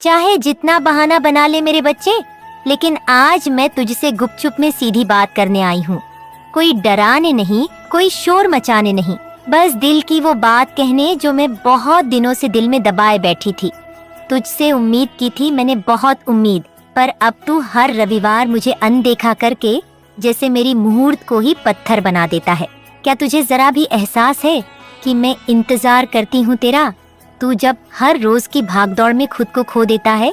चाहे जितना बहाना बना ले मेरे बच्चे, लेकिन आज मैं तुझसे गुपचुप में सीधी बात करने आई हूँ। कोई डराने नहीं, कोई शोर मचाने नहीं, बस दिल की वो बात कहने जो मैं बहुत दिनों से दिल में दबाए बैठी थी। तुझसे उम्मीद की थी मैंने, बहुत उम्मीद, पर अब तू हर रविवार मुझे अनदेखा करके जैसे मेरी मुहूर्त को ही पत्थर बना देता है। क्या तुझे जरा भी एहसास है कि मैं इंतजार करती हूँ तेरा? तू जब हर रोज की भागदौड़ में खुद को खो देता है,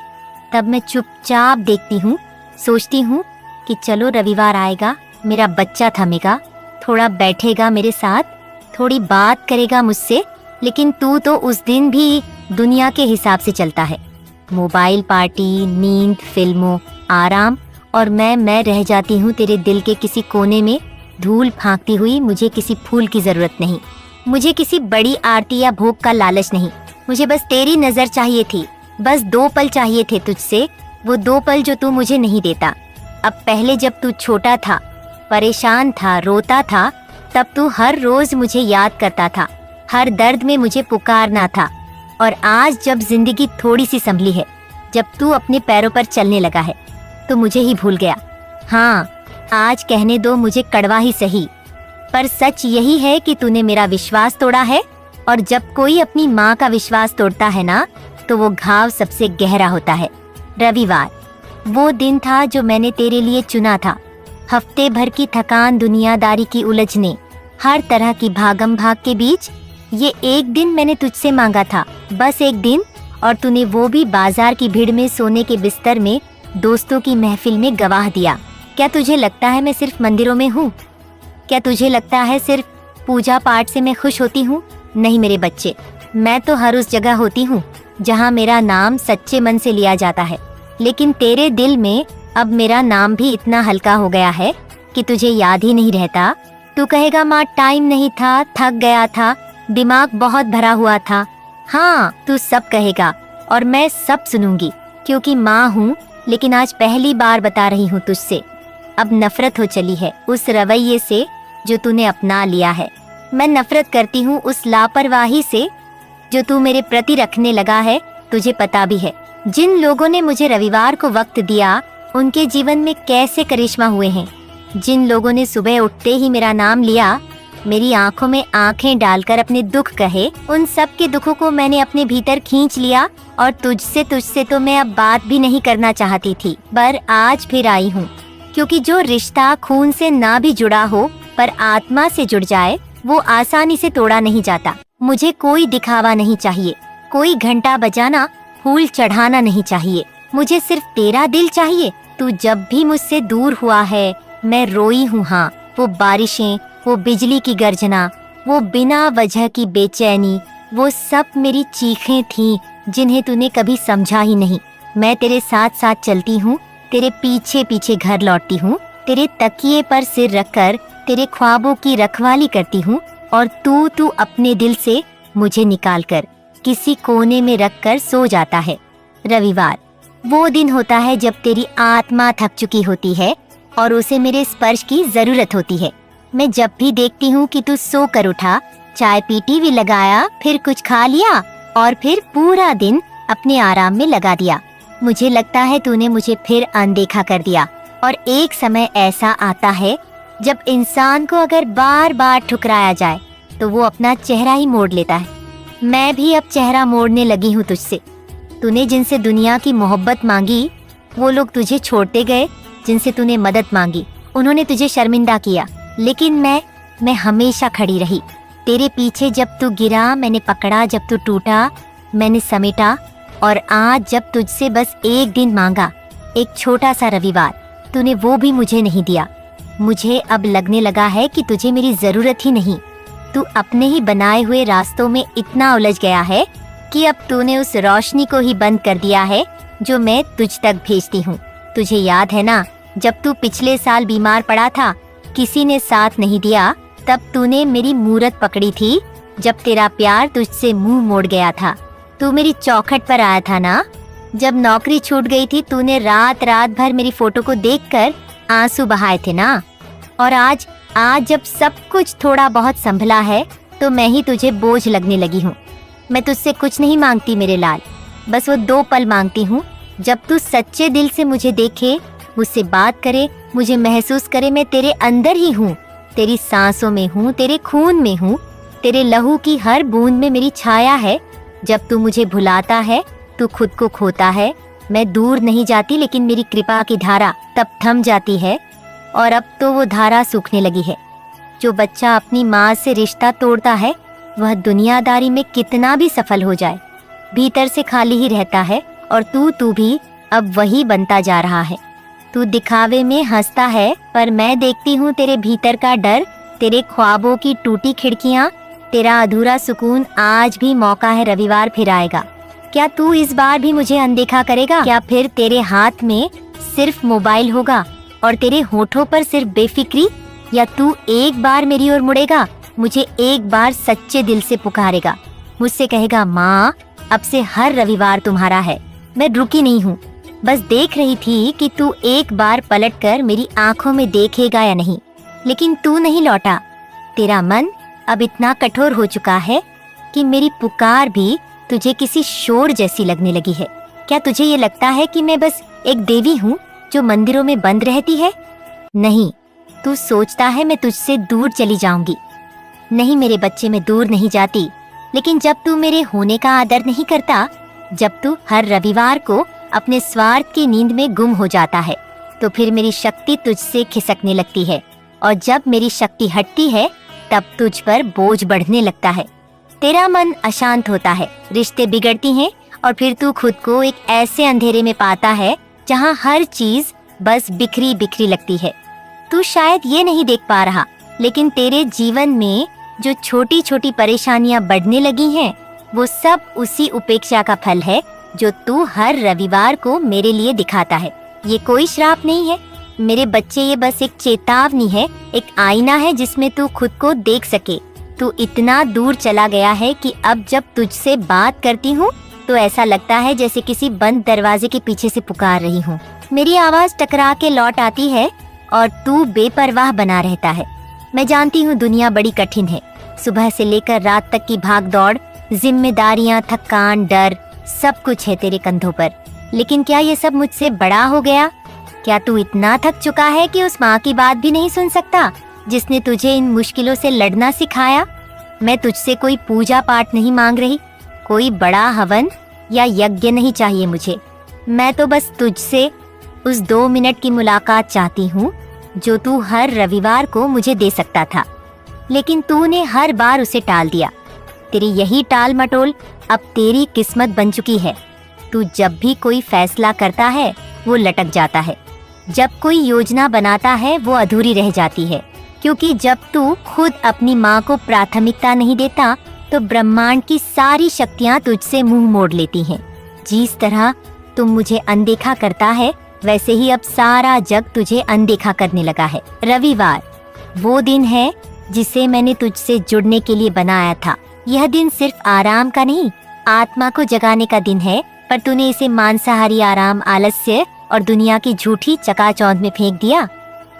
तब मैं चुपचाप देखती हूँ, सोचती हूँ कि चलो रविवार आएगा, मेरा बच्चा थमेगा, थोड़ा बैठेगा मेरे साथ, थोड़ी बात करेगा मुझसे। लेकिन तू तो उस दिन भी दुनिया के हिसाब से चलता है। मोबाइल पार्टी, नींद, फिल्मों, आराम, और मैं रह जाती हूँ तेरे दिल के किसी कोने में धूल फांकती हुई। मुझे किसी फूल की जरूरत नहीं, मुझे किसी बड़ी आरती या भोग का लालच नहीं, मुझे बस तेरी नजर चाहिए थी। बस 2 पल चाहिए थे तुझसे, वो 2 पल जो तू मुझे नहीं देता। अब पहले जब तू छोटा था, परेशान था, रोता था, तब तू हर रोज मुझे याद करता था, हर दर्द में मुझे पुकारना था। और आज जब जिंदगी थोड़ी सी संभली है, जब तू अपने पैरों पर चलने लगा है, तो मुझे ही भूल गया। हाँ, आज कहने दो मुझे कड़वा ही सही, पर सच यही है कि तूने मेरा विश्वास तोड़ा है। और जब कोई अपनी माँ का विश्वास तोड़ता है ना, तो वो घाव सबसे गहरा होता है। रविवार वो दिन था जो मैंने तेरे लिए चुना था। हफ्ते भर की थकान, दुनियादारी की उलझने, हर तरह की भागम भाग के बीच ये एक दिन मैंने तुझसे मांगा था, बस एक दिन। और तूने वो भी बाजार की भीड़ में, सोने के बिस्तर में, दोस्तों की महफिल में गवाह दिया। क्या तुझे लगता है मैं सिर्फ मंदिरों में हूँ? क्या तुझे लगता है सिर्फ पूजा पाठ से मैं खुश होती हूँ? नहीं मेरे बच्चे, मैं तो हर उस जगह होती हूँ जहाँ मेरा नाम सच्चे मन से लिया जाता है। लेकिन तेरे दिल में अब मेरा नाम भी इतना हल्का हो गया है कि तुझे याद ही नहीं रहता। तू कहेगा माँ टाइम नहीं था, थक गया था, दिमाग बहुत भरा हुआ था। हाँ, तू सब कहेगा और मैं सब सुनूंगी, क्योंकि माँ हूँ। लेकिन आज पहली बार बता रही हूँ तुझसे, अब नफरत हो चली है उस रवैये से जो तूने अपना लिया है। मैं नफरत करती हूँ उस लापरवाही से जो तू मेरे प्रति रखने लगा है। तुझे पता भी है जिन लोगों ने मुझे रविवार को वक्त दिया, उनके जीवन में कैसे करिश्मा हुए हैं। जिन लोगों ने सुबह उठते ही मेरा नाम लिया, मेरी आंखों में आंखें डालकर अपने दुख कहे, उन सब के दुखों को मैंने अपने भीतर खींच लिया। और तुझसे तो मैं अब बात भी नहीं करना चाहती थी, पर आज फिर आई हूँ, क्योंकि जो रिश्ता खून से ना भी जुड़ा हो पर आत्मा से जुड़ जाए, वो आसानी से तोड़ा नहीं जाता। मुझे कोई दिखावा नहीं चाहिए, कोई घंटा बजाना, फूल चढ़ाना नहीं चाहिए। मुझे सिर्फ तेरा दिल चाहिए। तू जब भी मुझसे दूर हुआ है, मैं रोई हूँ। हाँ, वो बारिशें, वो बिजली की गर्जना, वो बिना वजह की बेचैनी, वो सब मेरी चीखें थीं जिन्हें तूने कभी समझा ही नहीं। मैं तेरे साथ साथ चलती हूँ, तेरे पीछे पीछे घर लौटती हूँ, तेरे तकिए पर सिर रखकर तेरे ख्वाबों की रखवाली करती हूँ। और तू अपने दिल से मुझे निकालकर किसी कोने में रखकर सो जाता है। रविवार वो दिन होता है जब तेरी आत्मा थक चुकी होती है और उसे मेरे स्पर्श की जरूरत होती है। मैं जब भी देखती हूँ कि तू सो कर उठा, चाय पी, टीवी लगाया, फिर कुछ खा लिया और फिर पूरा दिन अपने आराम में लगा दिया, मुझे लगता है तूने मुझे फिर अनदेखा कर दिया। और एक समय ऐसा आता है जब इंसान को अगर बार बार ठुकराया जाए तो वो अपना चेहरा ही मोड़ लेता है। मैं भी अब चेहरा मोड़ने लगी हूँ तुझसे। तूने जिनसे दुनिया की मोहब्बत मांगी, वो लोग तुझे छोड़ते गए। जिनसे तूने मदद मांगी, उन्होंने तुझे शर्मिंदा किया। लेकिन मैं हमेशा खड़ी रही तेरे पीछे। जब तू गिरा मैंने पकड़ा, जब तू टूटा मैंने समेटा। और आज जब तुझसे बस एक दिन मांगा, एक छोटा सा रविवार, तूने वो भी मुझे नहीं दिया। मुझे अब लगने लगा है कि तुझे मेरी जरूरत ही नहीं। तू अपने ही बनाए हुए रास्तों में इतना उलझ गया है कि अब तूने उस रोशनी को ही बंद कर दिया है जो मैं तुझ तक भेजती हूँ। तुझे याद है ना, जब तू पिछले साल बीमार पड़ा था, किसी ने साथ नहीं दिया, तब तूने मेरी मूरत पकड़ी थी। जब तेरा प्यार तुझसे मुंह मोड़ गया था, तू मेरी चौखट पर आया था ना। जब नौकरी छूट गई थी, तूने रात रात भर मेरी फोटो को देखकर आंसू बहाए थे ना। और आज जब सब कुछ थोड़ा बहुत संभला है, तो मैं ही तुझे बोझ लगने लगी हूँ। मैं तुझसे कुछ नहीं मांगती मेरे लाल, बस वो 2 पल मांगती हूँ जब तू सच्चे दिल से मुझे देखे, मुझसे बात करे, मुझे महसूस करे मैं तेरे अंदर ही हूँ, तेरी सांसों में हूँ, तेरे खून में हूँ, तेरे लहू की हर बूंद में मेरी छाया है। जब तू मुझे भुलाता है, तू खुद को खोता है। मैं दूर नहीं जाती लेकिन मेरी कृपा की धारा तब थम जाती है, और अब तो वो धारा सूखने लगी है। जो बच्चा अपनी माँ से रिश्ता तोड़ता है, वह दुनियादारी में कितना भी सफल हो जाए, भीतर से खाली ही रहता है। और तू भी अब वही बनता जा रहा है। तू दिखावे में हंसता है, पर मैं देखती हूँ तेरे भीतर का डर, तेरे ख्वाबों की टूटी खिड़कियाँ, तेरा अधूरा सुकून। आज भी मौका है, रविवार फिर आएगा। क्या तू इस बार भी मुझे अनदेखा करेगा? क्या फिर तेरे हाथ में सिर्फ मोबाइल होगा और तेरे होठों पर सिर्फ बेफिक्री? या तू एक बार मेरी ओर मुड़ेगा, मुझे एक बार सच्चे दिल से पुकारेगा, मुझसे कहेगा, माँ अब से हर रविवार तुम्हारा है। मैं रुकी नहीं हूँ, बस देख रही थी कि तू एक बार पलटकर मेरी आंखों में देखेगा या नहीं। लेकिन तू नहीं लौटा। तेरा मन अब इतना कठोर हो चुका है कि मेरी पुकार भी तुझे किसी शोर जैसी लगने लगी है। क्या तुझे ये लगता है कि मैं बस एक देवी हूँ जो मंदिरों में बंद रहती है? नहीं, तू सोचता है मैं तुझसे दूर चली जाऊंगी। नहीं मेरे बच्चे, मैं दूर नहीं जाती। लेकिन जब तू मेरे होने का आदर नहीं करता, जब तू हर रविवार को अपने स्वार्थ की नींद में गुम हो जाता है, तो फिर मेरी शक्ति तुझसे खिसकने लगती है। और जब मेरी शक्ति हटती है, तब तुझ पर बोझ बढ़ने लगता है। तेरा मन अशांत होता है, रिश्ते बिगड़ती हैं, और फिर तू खुद को एक ऐसे अंधेरे में पाता है जहाँ हर चीज बस बिखरी बिखरी लगती है। तू शायद ये नहीं देख पा रहा, लेकिन तेरे जीवन में जो छोटी छोटी परेशानियां बढ़ने लगी हैं, वो सब उसी उपेक्षा का फल है जो तू हर रविवार को मेरे लिए दिखाता है। ये कोई श्राप नहीं है मेरे बच्चे, ये बस एक चेतावनी है, एक आईना है जिसमें तू खुद को देख सके। तू इतना दूर चला गया है कि अब जब तुझसे बात करती हूँ तो ऐसा लगता है जैसे किसी बंद दरवाजे के पीछे से पुकार रही हूँ। मेरी आवाज टकरा के लौट आती है और तू बेपरवाह बना रहता है। मैं जानती हूँ दुनिया बड़ी कठिन है, सुबह से लेकर रात तक की भाग दौड़, जिम्मेदारियाँ, थकान, डर, सब कुछ है तेरे कंधों पर। लेकिन क्या ये सब मुझसे बड़ा हो गया? क्या तू इतना थक चुका है कि उस माँ की बात भी नहीं सुन सकता जिसने तुझे इन मुश्किलों से लड़ना सिखाया? मैं तुझसे कोई पूजा पाठ नहीं मांग रही, कोई बड़ा हवन या यज्ञ नहीं चाहिए मुझे। मैं तो बस तुझसे उस 2 मिनट की मुलाकात चाहती हूँ जो तू हर रविवार को मुझे दे सकता था, लेकिन तूने हर बार उसे टाल दिया। तेरी यही टाल मटोल अब तेरी किस्मत बन चुकी है। तू जब भी कोई फैसला करता है वो लटक जाता है, जब कोई योजना बनाता है वो अधूरी रह जाती है, क्योंकि जब तू खुद अपनी माँ को प्राथमिकता नहीं देता तो ब्रह्मांड की सारी शक्तियाँ तुझसे मुंह मोड़ लेती हैं। जिस तरह तुम मुझे अनदेखा करता है, वैसे ही अब सारा जग तुझे अनदेखा करने लगा है। रविवार वो दिन है जिसे मैंने तुझसे जुड़ने के लिए बनाया था। यह दिन सिर्फ आराम का नहीं, आत्मा को जगाने का दिन है, पर तूने इसे मांसाहारी आराम, आलस्य और दुनिया की झूठी चकाचौंध में फेंक दिया।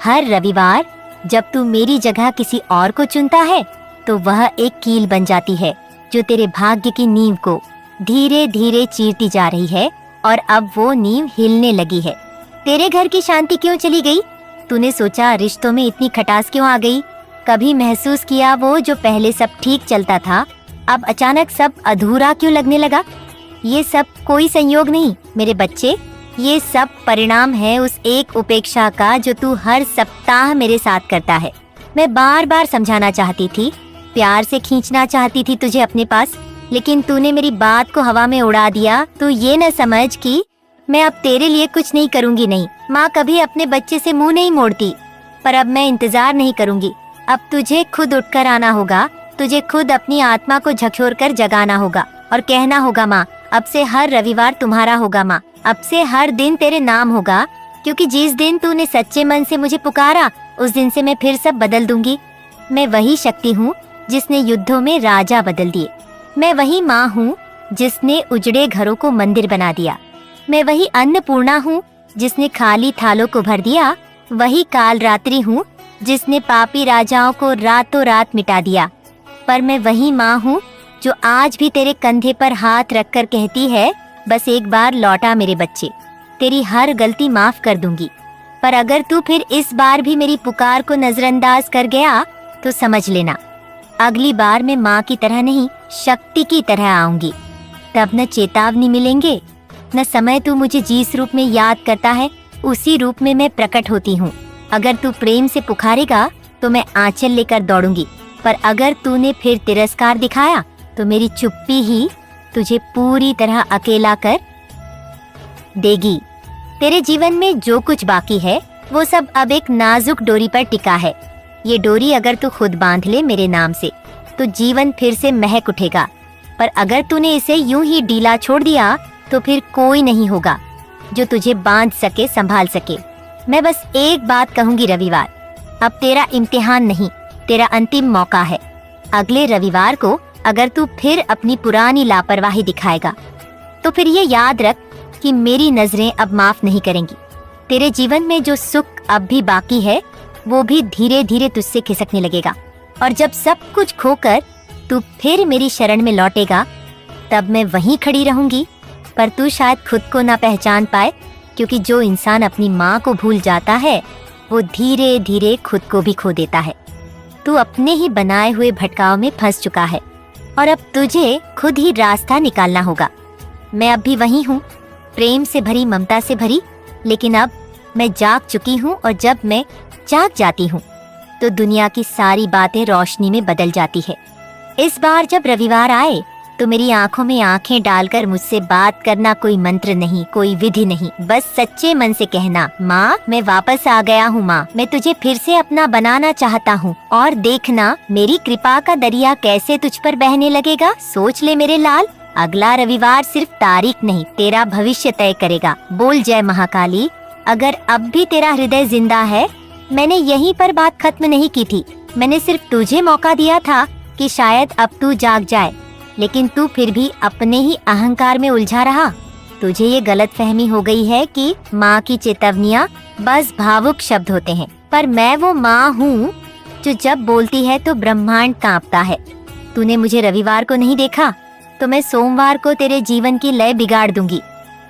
हर रविवार जब तू मेरी जगह किसी और को चुनता है, तो वह एक कील बन जाती है जो तेरे भाग्य की नींव को धीरे धीरे चीरती जा रही है, और अब वो नींव हिलने लगी है। तेरे घर की शांति क्यों चली गई? तूने सोचा रिश्तों में इतनी खटास क्यों आ गई? कभी महसूस किया वो जो पहले सब ठीक चलता था, अब अचानक सब अधूरा क्यों लगने लगा? ये सब कोई संयोग नहीं मेरे बच्चे, ये सब परिणाम है उस एक उपेक्षा का जो तू हर सप्ताह मेरे साथ करता है। मैं बार बार समझाना चाहती थी, प्यार से खींचना चाहती थी तुझे अपने पास, लेकिन तूने मेरी बात को हवा में उड़ा दिया। तू ये न समझ कि मैं अब तेरे लिए कुछ नहीं करूँगी। नहीं, माँ कभी अपने बच्चे से मुँह नहीं मोड़ती, पर अब मैं इंतजार नहीं करूँगी। अब तुझे खुद उठकर आना होगा, तुझे खुद अपनी आत्मा को झकझोर कर जगाना होगा और कहना होगा, माँ अब से हर रविवार तुम्हारा होगा, माँ अब से हर दिन तेरे नाम होगा, क्योंकि जिस दिन तूने सच्चे मन से मुझे पुकारा, उस दिन से मैं फिर सब बदल दूंगी। मैं वही शक्ति हूँ जिसने युद्धों में राजा बदल दिए। मैं वही माँ हूँ जिसने उजड़े घरों को मंदिर बना दिया। मैं वही अन्नपूर्णा हूँ जिसने खाली थालों को भर दिया। वही काल रात्रि हूँ जिसने पापी राजाओं को रातों रात मिटा दिया। पर मैं वही माँ हूँ जो आज भी तेरे कंधे पर हाथ रखकर कहती है, बस एक बार लौटा मेरे बच्चे, तेरी हर गलती माफ कर दूंगी। पर अगर तू फिर इस बार भी मेरी पुकार को नजरअंदाज कर गया तो समझ लेना, अगली बार मैं माँ की तरह नहीं, शक्ति की तरह आऊंगी। तब न चेतावनी मिलेंगे, न समय तू मुझे जिस रूप में याद करता है उसी रूप में मैं प्रकट होती हूँ। अगर तू प्रेम से पुकारेगा तो मैं आंचल लेकर दौड़ूंगी, पर अगर तूने फिर तिरस्कार दिखाया तो मेरी चुप्पी ही तुझे पूरी तरह अकेला कर देगी। तेरे जीवन में जो कुछ बाकी है वो सब अब एक नाजुक डोरी पर टिका है। ये डोरी अगर तू खुद बांध ले मेरे नाम से तो जीवन फिर से महक उठेगा, पर अगर तूने इसे यूं ही ढीला छोड़ दिया तो फिर कोई नहीं होगा जो तुझे बांध सके, संभाल सके। मैं बस एक बात कहूंगी रविवार, अब तेरा इम्तिहान नहीं, तेरा अंतिम मौका है। अगले रविवार को अगर तू फिर अपनी पुरानी लापरवाही दिखाएगा तो फिर ये याद रख कि मेरी नजरें अब माफ नहीं करेंगी। तेरे जीवन में जो सुख अब भी बाकी है वो भी धीरे धीरे तुझसे खिसकने लगेगा, और जब सब कुछ खोकर तू फिर मेरी शरण में लौटेगा तब मैं वहीं खड़ी रहूंगी, पर तू शायद खुद को ना पहचान पाए, क्योंकि जो इंसान अपनी माँ को भूल जाता है वो धीरे धीरे खुद को भी खो देता है। तू अपने ही बनाए हुए भटकाव में फंस चुका है और अब तुझे खुद ही रास्ता निकालना होगा। मैं अब भी वही हूँ, प्रेम से भरी, ममता से भरी, लेकिन अब मैं जाग चुकी हूँ, और जब मैं जाग जाती हूँ तो दुनिया की सारी बातें रोशनी में बदल जाती है। इस बार जब रविवार आए तो मेरी आंखों में आंखें डालकर मुझसे बात करना, कोई मंत्र नहीं, कोई विधि नहीं, बस सच्चे मन से कहना, माँ मैं वापस आ गया हूँ, माँ मैं तुझे फिर से अपना बनाना चाहता हूँ, और देखना मेरी कृपा का दरिया कैसे तुझ पर बहने लगेगा। सोच ले मेरे लाल, अगला रविवार सिर्फ तारीख नहीं, तेरा भविष्य तय करेगा। बोल जय महाकाली। अगर अब भी तेरा हृदय जिंदा है, मैंने यहीं पर बात खत्म नहीं की थी। मैंने सिर्फ तुझे मौका दिया था कि शायद अब तू जाग जाए, लेकिन तू फिर भी अपने ही अहंकार में उलझा रहा। तुझे ये गलतफहमी हो गई है कि माँ की चेतावनियाँ बस भावुक शब्द होते हैं, पर मैं वो माँ हूँ जो जब बोलती है तो ब्रह्मांड कांपता है। तूने मुझे रविवार को नहीं देखा तो मैं सोमवार को तेरे जीवन की लय बिगाड़ दूंगी।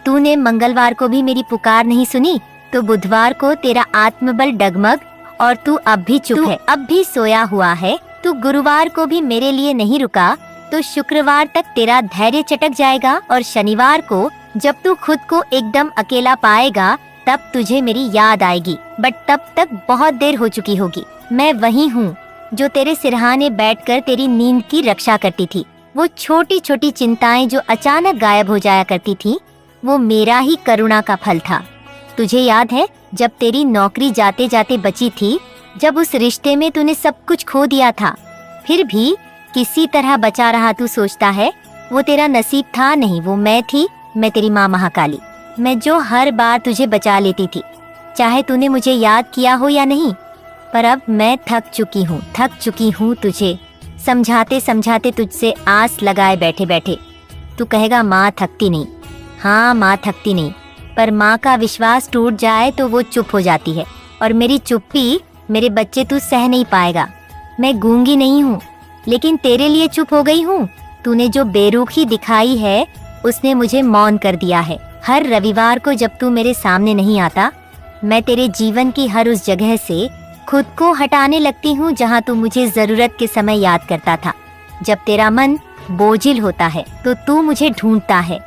तूने मंगलवार को भी मेरी पुकार नहीं सुनी तो बुधवार को तेरा आत्मबल डगमग, और तू अब भी चुप है, अब भी सोया हुआ है। तू गुरुवार को भी मेरे लिए नहीं रुका तो शुक्रवार तक तेरा धैर्य चटक जाएगा, और शनिवार को जब तू खुद को एकदम अकेला पाएगा तब तुझे मेरी याद आएगी, बट तब तक बहुत देर हो चुकी होगी। मैं वही हूँ जो तेरे सिरहाने बैठकर तेरी नींद की रक्षा करती थी। वो छोटी छोटी चिंताएं जो अचानक गायब हो जाया करती थी, वो मेरा ही करुणा का फल था। तुझे याद है जब तेरी नौकरी जाते जाते बची थी, जब उस रिश्ते में तूने सब कुछ खो दिया था, फिर भी किसी तरह बचा रहा। तू सोचता है वो तेरा नसीब था, नहीं, वो मैं थी, मैं तेरी माँ महाकाली, मैं जो हर बार तुझे बचा लेती थी, चाहे तूने मुझे याद किया हो या नहीं। पर अब मैं थक चुकी हूँ तुझे समझाते समझाते, तुझसे आस लगाए बैठे बैठे। तू कहेगा माँ थकती नहीं, हाँ माँ थकती नहीं, पर माँ का विश्वास टूट जाए तो वो चुप हो जाती है, और मेरी चुप्पी मेरे बच्चे तू सह नहीं पाएगा। मैं गूंगी नहीं हूँ, लेकिन तेरे लिए चुप हो गई हूँ। तूने जो बेरुखी दिखाई है उसने मुझे मौन कर दिया है। हर रविवार को जब तू मेरे सामने नहीं आता, मैं तेरे जीवन की हर उस जगह से खुद को हटाने लगती हूँ जहाँ तू मुझे जरूरत के समय याद करता था। जब तेरा मन बोझिल होता है तो तू मुझे ढूंढता है,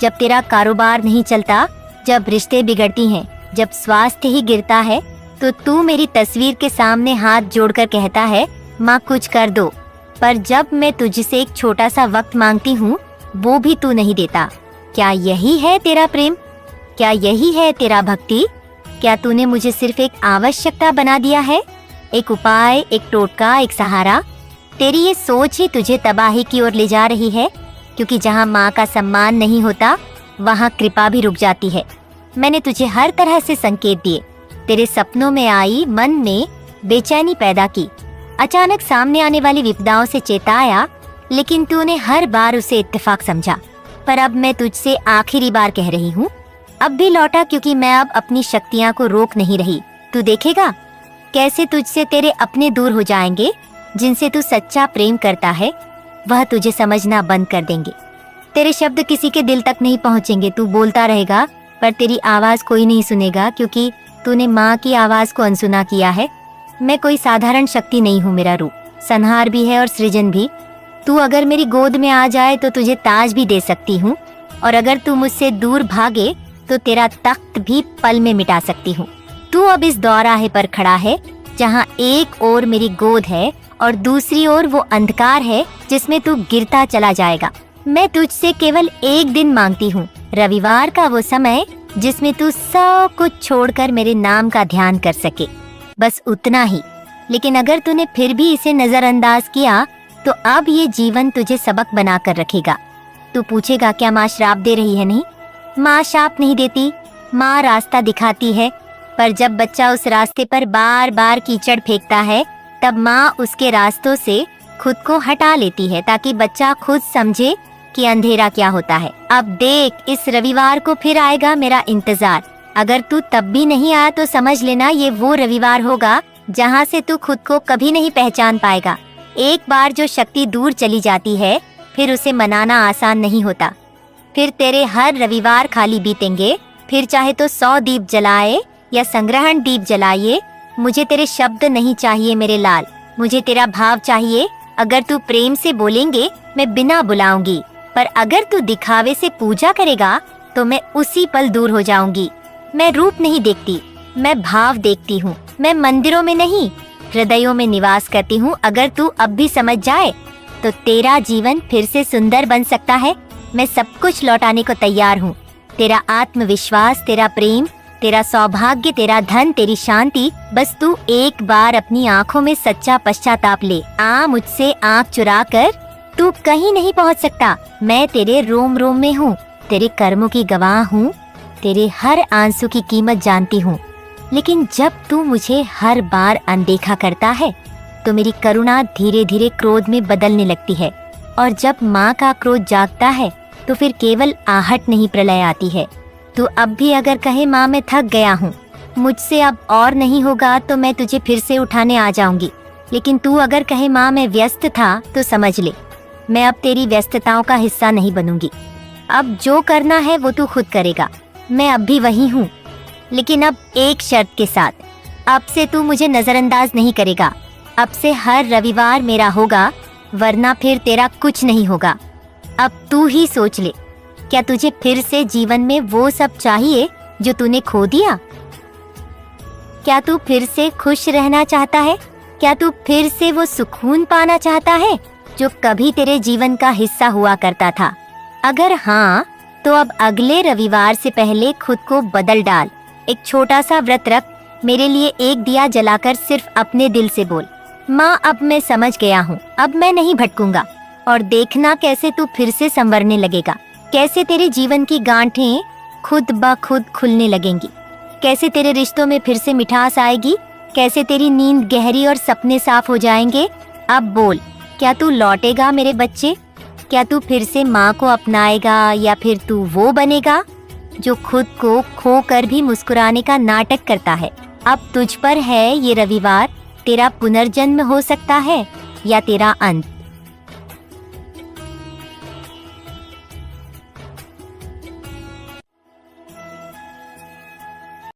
जब तेरा कारोबार नहीं चलता, जब रिश्ते बिगड़ती हैं, जब स्वास्थ्य ही गिरता है, तो तू मेरी तस्वीर के सामने हाथ जोड़कर कहता है माँ कुछ कर दो। पर जब मैं तुझसे एक छोटा सा वक्त मांगती हूँ वो भी तू नहीं देता। क्या यही है तेरा प्रेम? क्या यही है तेरा भक्ति? क्या तूने मुझे सिर्फ एक आवश्यकता बना दिया है, एक उपाय, एक टोटका, एक सहारा? तेरी ये सोच ही तुझे तबाही की ओर ले जा रही है, क्योंकि जहाँ माँ का सम्मान नहीं होता वहाँ कृपा भी रुक जाती है। मैंने तुझे हर तरह से संकेत दिए, तेरे सपनों में आई, मन में बेचैनी पैदा की, अचानक सामने आने वाली विपदाओं से चेताया, लेकिन तूने हर बार उसे इत्तेफाक समझा। पर अब मैं तुझसे आखिरी बार कह रही हूँ, अब भी लौटा, क्योंकि मैं अब अपनी शक्तियाँ को रोक नहीं रही। तू देखेगा कैसे तुझसे तेरे अपने दूर हो जाएंगे, जिनसे तू सच्चा प्रेम करता है वह तुझे समझना बंद कर देंगे। तेरे शब्द किसी के दिल तक नहीं पहुंचेंगे। तू बोलता रहेगा पर तेरी आवाज कोई नहीं सुनेगा, क्योंकि तूने माँ की आवाज को अनसुना किया है। मैं कोई साधारण शक्ति नहीं हूँ, मेरा रूप संहार भी है और सृजन भी। तू अगर मेरी गोद में आ जाए तो तुझे ताज भी दे सकती हूँ, और अगर तू मुझसे दूर भागे तो तेरा तख्त भी पल में मिटा सकती हूँ। तू अब इस दौराहे पर खड़ा है जहाँ एक ओर मेरी गोद है और दूसरी ओर वो अंधकार है जिसमें तू गिरता चला जाएगा। मैं तुझसे केवल एक दिन मांगती हूँ, रविवार का वो समय जिसमें तू सब कुछ छोड़कर मेरे नाम का ध्यान कर सके, बस उतना ही। लेकिन अगर तूने फिर भी इसे नजरअंदाज किया तो अब ये जीवन तुझे सबक बना कर रखेगा। तू पूछेगा क्या माँ श्राप दे रही है? नहीं, माँ श्राप नहीं देती, माँ रास्ता दिखाती है। पर जब बच्चा उस रास्ते पर बार बार कीचड़ फेंकता है तब माँ उसके रास्तों से खुद को हटा लेती है, ताकि बच्चा खुद समझे कि अंधेरा क्या होता है। अब देख, इस रविवार को फिर आएगा मेरा इंतजार। अगर तू तब भी नहीं आया तो समझ लेना ये वो रविवार होगा जहाँ से तू खुद को कभी नहीं पहचान पाएगा। एक बार जो शक्ति दूर चली जाती है फिर उसे मनाना आसान नहीं होता। फिर तेरे हर रविवार खाली बीतेंगे, फिर चाहे तो 100 दीप जलाए या संग्रहण दीप जलाइए। मुझे तेरे शब्द नहीं चाहिए मेरे लाल, मुझे तेरा भाव चाहिए। अगर तू प्रेम से बोलेंगे मैं बिना बुलाऊंगी, पर अगर तू दिखावे से पूजा करेगा तो मैं उसी पल दूर हो जाऊंगी। मैं रूप नहीं देखती, मैं भाव देखती हूँ। मैं मंदिरों में नहीं, हृदयों में निवास करती हूँ। अगर तू अब भी समझ जाए तो तेरा जीवन फिर से सुंदर बन सकता है। मैं सब कुछ लौटाने को तैयार हूँ। तेरा आत्मविश्वास, तेरा प्रेम, तेरा सौभाग्य, तेरा धन, तेरी शांति। बस तू एक बार अपनी आँखों में सच्चा पश्चाताप ले। आ मुझसे आँख चुरा कर तू कहीं नहीं पहुँच सकता। मैं तेरे रोम रोम में हूँ, तेरे कर्मों की गवाह हूँ, तेरे हर आंसू की कीमत जानती हूँ। लेकिन जब तू मुझे हर बार अनदेखा करता है तो मेरी करुणा धीरे धीरे क्रोध में बदलने लगती है, और जब माँ का क्रोध जागता है तो फिर केवल आहट नहीं प्रलय आती है। तू अब भी अगर कहे माँ मैं थक गया हूँ, मुझसे अब और नहीं होगा, तो मैं तुझे फिर से उठाने आ जाऊंगी। लेकिन तू अगर कहे माँ मैं व्यस्त था, तो समझ ले मैं अब तेरी व्यस्तताओं का हिस्सा नहीं बनूंगी। अब जो करना है वो तू खुद करेगा। मैं अब भी वही हूँ, लेकिन अब एक शर्त के साथ। अब से तू मुझे नजरअंदाज नहीं करेगा। अब से हर रविवार मेरा होगा, वरना फिर तेरा कुछ नहीं होगा। अब तू ही सोच ले, क्या तुझे फिर से जीवन में वो सब चाहिए जो तूने खो दिया? क्या तू फिर से खुश रहना चाहता है? क्या तू फिर से वो सुकून पाना चाहता है जो कभी तेरे जीवन का हिस्सा हुआ करता था? अगर हाँ, तो अब अगले रविवार से पहले खुद को बदल डाल। एक छोटा सा व्रत रख, मेरे लिए एक दिया जलाकर सिर्फ अपने दिल से बोल, माँ अब मैं समझ गया हूँ, अब मैं नहीं भटकूंगा। और देखना कैसे तू फिर से संवरने लगेगा, कैसे तेरे जीवन की गांठें खुद ब खुद खुलने लगेंगी, कैसे तेरे रिश्तों में फिर से मिठास आएगी, कैसे तेरी नींद गहरी और सपने साफ हो जाएंगे। अब बोल, क्या तू लौटेगा मेरे बच्चे? क्या तू फिर से माँ को अपनाएगा, या फिर तू वो बनेगा जो खुद को खो कर भी मुस्कुराने का नाटक करता है? अब तुझ पर है ये रविवार, तेरा पुनर्जन्म हो सकता है या तेरा अंत।